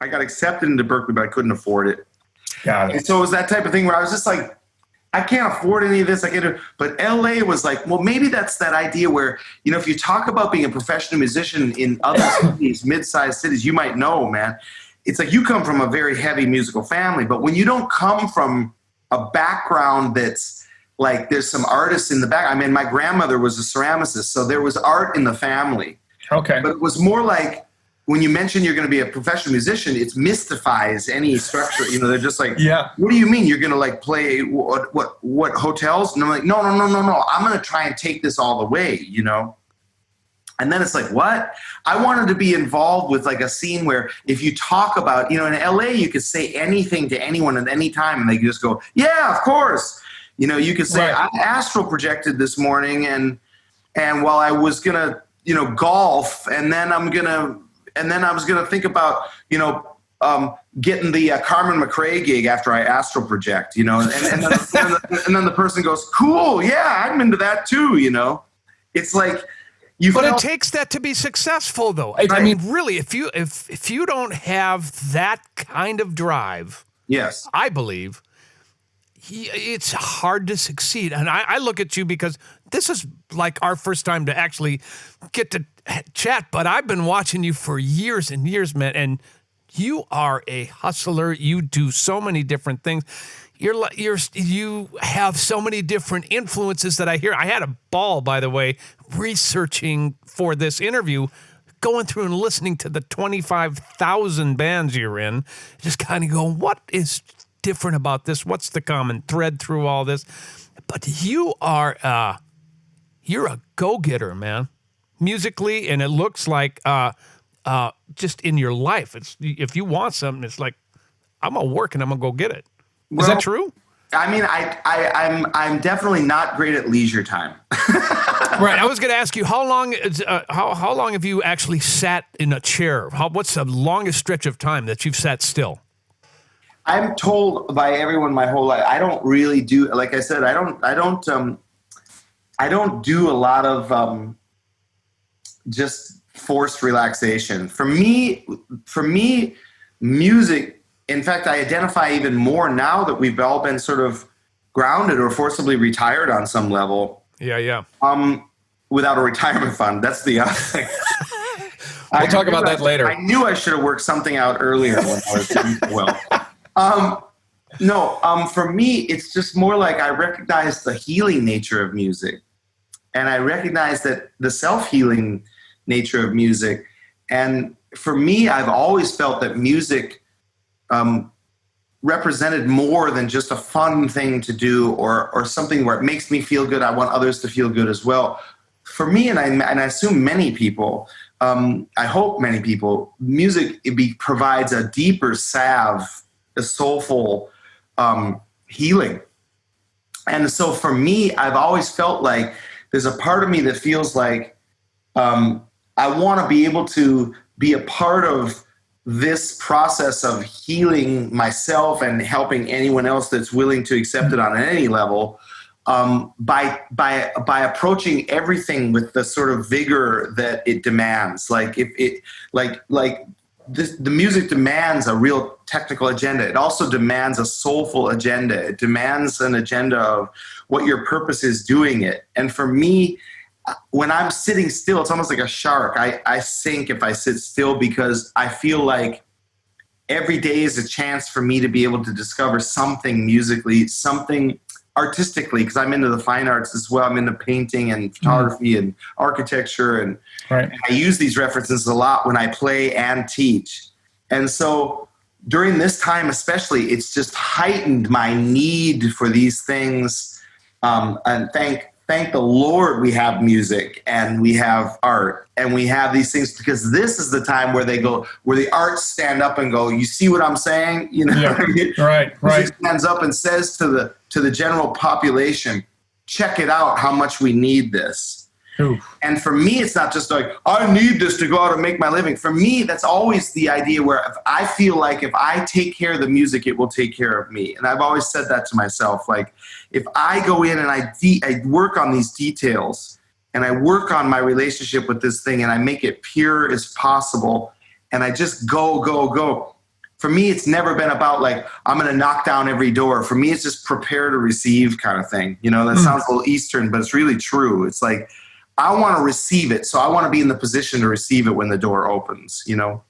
I got accepted into Berklee, but I couldn't afford it. Got it. And so it was that type of thing where I was just like, I can't afford any of this. But LA was like, well, maybe that's that idea where, if you talk about being a professional musician in other cities, mid-sized cities, you might know, man, it's like you come from a very heavy musical family, but when you don't come from a background that's like, there's some artists in the back. I mean, my grandmother was a ceramicist, so there was art in the family. Okay. But it was more like, when you mention you're going to be a professional musician, it mystifies any structure. They're just like, what do you mean you're going to like play what hotels? And I'm like, no. I'm going to try and take this all the way, And then it's like, what? I wanted to be involved with like a scene where if you talk about, in LA, you could say anything to anyone at any time and they could just go, yeah, of course. You could say, I astral projected this morning and while I was going to, golf and then I was going to think about, getting the Carmen McRae gig after I astral project, and then the person goes, cool. Yeah, I'm into that too. It's like, but it takes that to be successful though. I mean, really, if you don't have that kind of drive, yes, I believe it's hard to succeed. And I look at you because this is like our first time to actually get to chat, but I've been watching you for years and years, man, and you are a hustler. You do so many different things. You have so many different influences that I hear. I had a ball, by the way, researching for this interview, going through and listening to the 25,000 bands you're in, just kind of going, what is different about this? What's the common thread through all this? But you are, you're a go-getter, man, musically, and it looks like just in your life. It's if you want something, it's like, I'm gonna work and I'm gonna go get it. Is that true? I mean, I'm definitely not great at leisure time. Right. I was going to ask you how long have you actually sat in a chair? What's the longest stretch of time that you've sat still? I'm told by everyone my whole life I don't really do. Like I said, I don't do a lot of just forced relaxation. For me, music. In fact, I identify even more now that we've all been sort of grounded or forcibly retired on some level. Yeah. Without a retirement fund. That's the other thing. We'll talk about that later. I knew I should have worked something out earlier when I was doing well. For me, it's just more like I recognize the healing nature of music. And I recognize that the self-healing nature of music. And for me, I've always felt that music represented more than just a fun thing to do or something where it makes me feel good. I want others to feel good as well. For me, and I assume many people, I hope many people, music provides a deeper salve, a soulful healing. And so for me, I've always felt like there's a part of me that feels like I want to be able to be a part of this process of healing myself and helping anyone else that's willing to accept it on any level, by approaching everything with the sort of vigor that it demands. Like the music demands a real technical agenda. It also demands a soulful agenda. It demands an agenda of what your purpose is doing it. And for me, when I'm sitting still, it's almost like a shark. I sink if I sit still because I feel like every day is a chance for me to be able to discover something musically, something artistically, because I'm into the fine arts as well. I'm into painting and photography and architecture. And I use these references a lot when I play and teach. And so during this time especially, it's just heightened my need for these things. And thank the Lord we have music and we have art and we have these things, because this is the time where the arts stand up and go, you see what I'm saying? Right. Music stands up and says to the general population, check it out, how much we need this. Oof. And for me, it's not just like, I need this to go out and make my living. For me, that's always the idea where if I feel like if I take care of the music, it will take care of me. And I've always said that to myself. Like, if I go in and I work on these details and I work on my relationship with this thing and I make it pure as possible and I just go, for me, it's never been about like, I'm going to knock down every door. For me, it's just prepare to receive kind of thing. You know, that sounds a little Eastern, but it's really true. It's like, I want to receive it. So I want to be in the position to receive it when the door opens, you know?